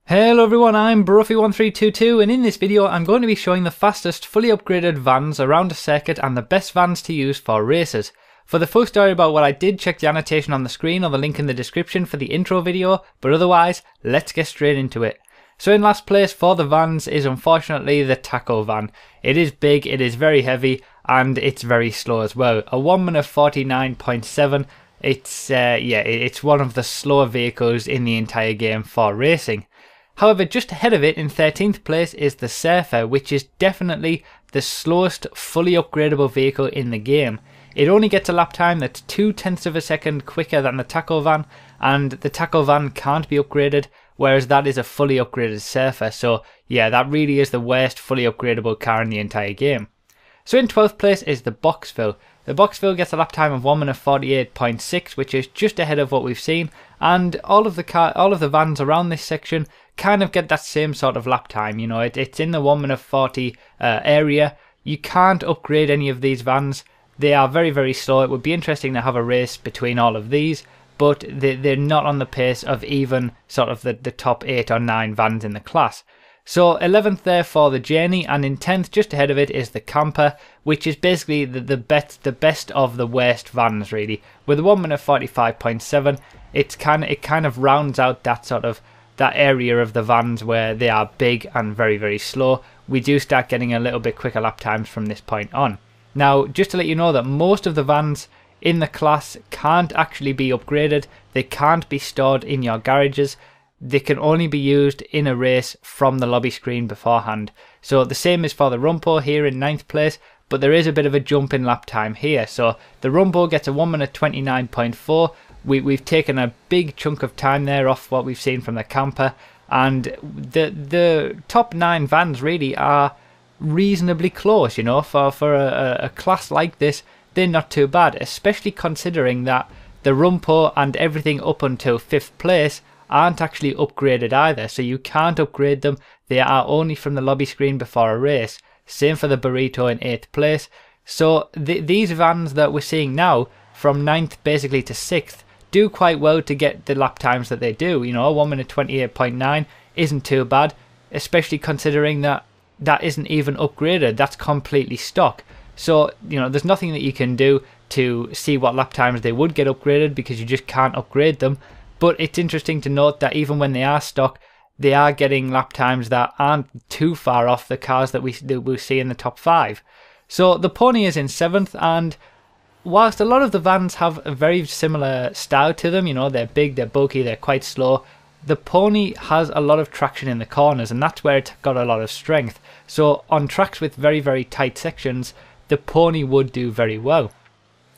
Hello everyone, I'm Bruffy1322 and in this video I'm going to be showing the fastest fully upgraded vans around a circuit and the best vans to use for races. For the full story about what I did, check the annotation on the screen or the link in the description for the intro video, but otherwise, let's get straight into it. So in last place for the vans is unfortunately the taco van. It is big, it is very heavy, and it's very slow as well. A 1 minute 49.7, it's one of the slower vehicles in the entire game for racing. However, just ahead of it in 13th place is the Surfer, which is definitely the slowest fully upgradable vehicle in the game. It only gets a lap time that's 0.2 of a second quicker than the taco van, and the taco van can't be upgraded, whereas that is a fully upgraded Surfer. So yeah, that really is the worst fully upgradable car in the entire game. So in 12th place is the Boxville. The Boxville gets a lap time of 1 minute 48.6, which is just ahead of what we've seen, and all of the vans around this section kind of get that same sort of lap time. You know, it's in the 1 minute 40 area. You can't upgrade any of these vans. They are very, very slow. It would be interesting to have a race between all of these, but they're not on the pace of even sort of the top 8 or 9 vans in the class. So 11th there for the Journey, and in 10th just ahead of it is the Camper, which is basically the best of the worst vans really. With a 1 minute 45.7, it kind of rounds out that area of the vans where they are big and very, very slow. We do start getting a little bit quicker lap times from this point on. Now, just to let you know that most of the vans in the class can't actually be upgraded. They can't be stored in your garages. They can only be used in a race from the lobby screen beforehand. So the same is for the Rumpo here in 9th place, but there is a bit of a jump in lap time here. So the Rumpo gets a 1 minute 29.4. We've taken a big chunk of time there off what we've seen from the Camper, and the top 9 vans really are reasonably close, you know, for a class like this. They're not too bad, especially considering that the Rumpo and everything up until 5th place aren't actually upgraded either, so you can't upgrade them. They are only from the lobby screen before a race. Same for the Burrito in 8th place. So these vans that we're seeing now from 9th basically to 6th do quite well to get the lap times that they do. You know, 1 minute 28.9 isn't too bad, especially considering that isn't even upgraded. That's completely stock. So, you know, there's nothing that you can do to see what lap times they would get upgraded because you just can't upgrade them. But it's interesting to note that even when they are stock, they are getting lap times that aren't too far off the cars that we'll see in the top 5. So the Pony is in 7th, and whilst a lot of the vans have a very similar style to them, you know, they're big, they're bulky, they're quite slow, the Pony has a lot of traction in the corners, and that's where it's got a lot of strength. So on tracks with very, very tight sections, the Pony would do very well.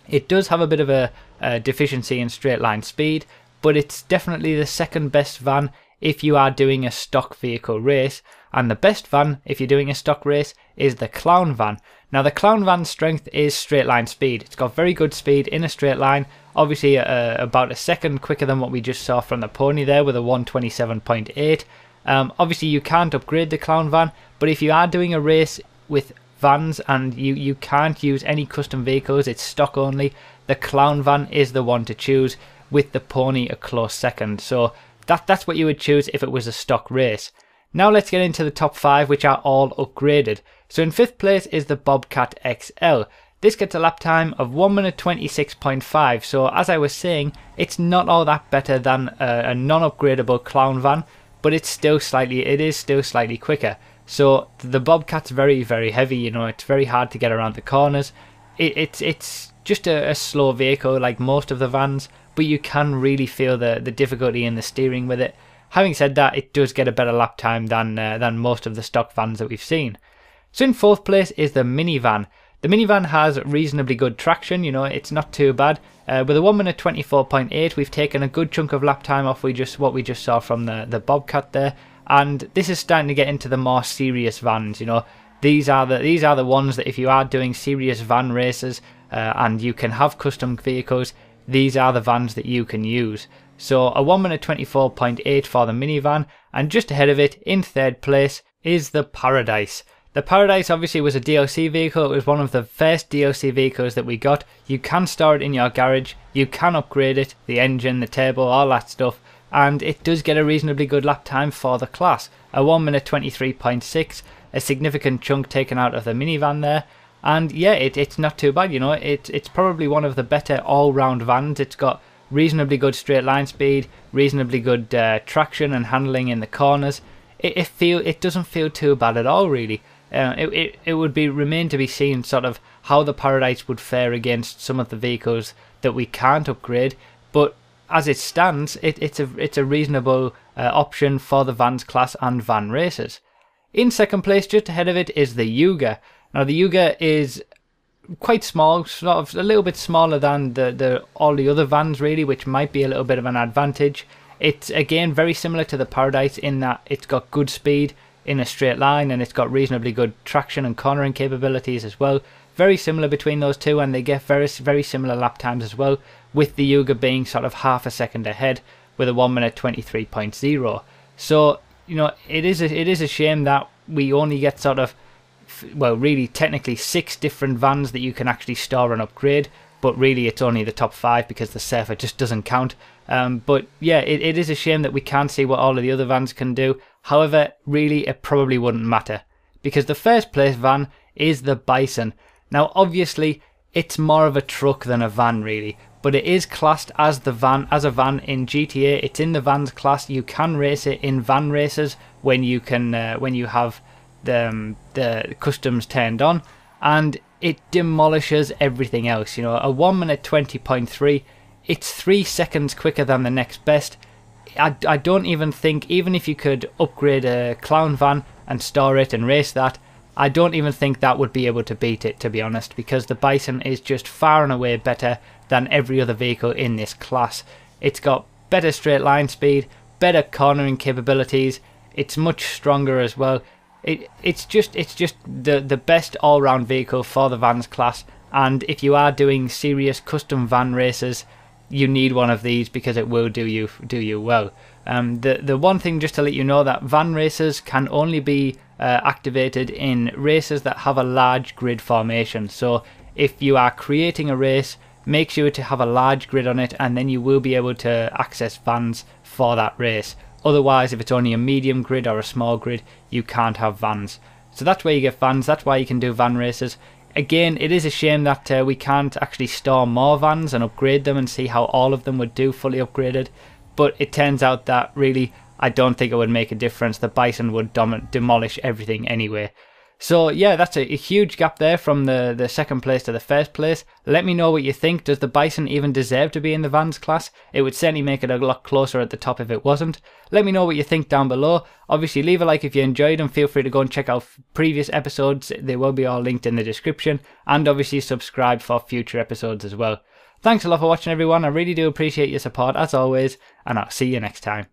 It does have a bit of a deficiency in straight line speed, but it's definitely the second best van if you are doing a stock vehicle race, and the best van if you're doing a stock race is the Clown van. Now the Clown van's strength is straight line speed. It's got very good speed in a straight line, obviously about a second quicker than what we just saw from the Pony there with a 127.8. Obviously you can't upgrade the Clown van, but if you are doing a race with vans and you can't use any custom vehicles, it's stock only, the Clown van is the one to choose, with the Pony a close second. So that's what you would choose if it was a stock race. Now let's get into the top 5, which are all upgraded. So in 5th place is the Bobcat XL. This gets a lap time of 1 minute 26.5. So as I was saying, it's not all that better than a non-upgradable Clown van, but it is still slightly quicker. So the Bobcat's very, very heavy. You know, it's very hard to get around the corners. It's just a slow vehicle like most of the vans, but you can really feel the difficulty in the steering with it. Having said that, it does get a better lap time than most of the stock vans that we've seen. So in 4th place is the Minivan. The Minivan has reasonably good traction, you know, it's not too bad. With a 1 minute 24.8, we've taken a good chunk of lap time off what we just saw from the Bobcat there, and this is starting to get into the more serious vans. You know, these are the ones that if you are doing serious van races and you can have custom vehicles, these are the vans that you can use. So a 1 minute 24.8 for the Minivan, and just ahead of it in 3rd place is the Paradise. The Paradise obviously was a DLC vehicle. It was one of the first DLC vehicles that we got. You can store it in your garage, you can upgrade it, the engine, the turbo, all that stuff, and it does get a reasonably good lap time for the class. A 1 minute 23.6, a significant chunk taken out of the minivan there. And yeah, it's not too bad, you know. It's probably one of the better all-round vans. It's got reasonably good straight line speed, reasonably good traction and handling in the corners. It doesn't feel too bad at all, really. It would remain to be seen sort of how the Parodies would fare against some of the vehicles that we can't upgrade. But as it stands, it's a reasonable option for the vans class and van racers. In second place, just ahead of it, is the Yuga. Now the Yuga is quite small, sort of a little bit smaller than all the other vans really, which might be a little bit of an advantage. It's again very similar to the Parodies in that it's got good speed in a straight line, and it's got reasonably good traction and cornering capabilities as well. Very similar between those two, and they get very similar lap times as well, with the Yuga being sort of half a second ahead with a 1 minute 23.0. So, you know, it is a shame that we only get sort of, well, really technically 6 different vans that you can actually store and upgrade, but really it's only the top 5 because the Surfer just doesn't count. But yeah, it is a shame that we can't see what all of the other vans can do. However, really it probably wouldn't matter, because the first place van is the Bison. Now obviously it's more of a truck than a van really, but it is classed as a van in GTA. It's in the vans class. You can race it in van races when you have the customs turned on, and it demolishes everything else. You know, a 1 minute 20.3, it's 3 seconds quicker than the next best. I don't even think, even if you could upgrade a clown van and store it and race that, I don't even think that would be able to beat it, to be honest, because the Bison is just far and away better than every other vehicle in this class. It's got better straight line speed, better cornering capabilities, it's much stronger as well. It's just the best all-round vehicle for the vans class, and if you are doing serious custom van races, you need one of these because it will do you well. The one thing, just to let you know, that van races can only be activated in races that have a large grid formation. So if you are creating a race, make sure to have a large grid on it, and then you will be able to access vans for that race. Otherwise, if it's only a medium grid or a small grid, you can't have vans. So that's where you get vans, that's why you can do van races. Again, it is a shame that we can't actually store more vans and upgrade them and see how all of them would do fully upgraded. But it turns out that really, I don't think it would make a difference. The Bison would demolish everything anyway. So yeah, that's a huge gap there from the second place to the first place. Let me know what you think. Does the Bison even deserve to be in the vans class? It would certainly make it a lot closer at the top if it wasn't. Let me know what you think down below. Obviously leave a like if you enjoyed, and feel free to go and check out previous episodes. They will be all linked in the description, and obviously subscribe for future episodes as well. Thanks a lot for watching everyone. I really do appreciate your support as always, and I'll see you next time.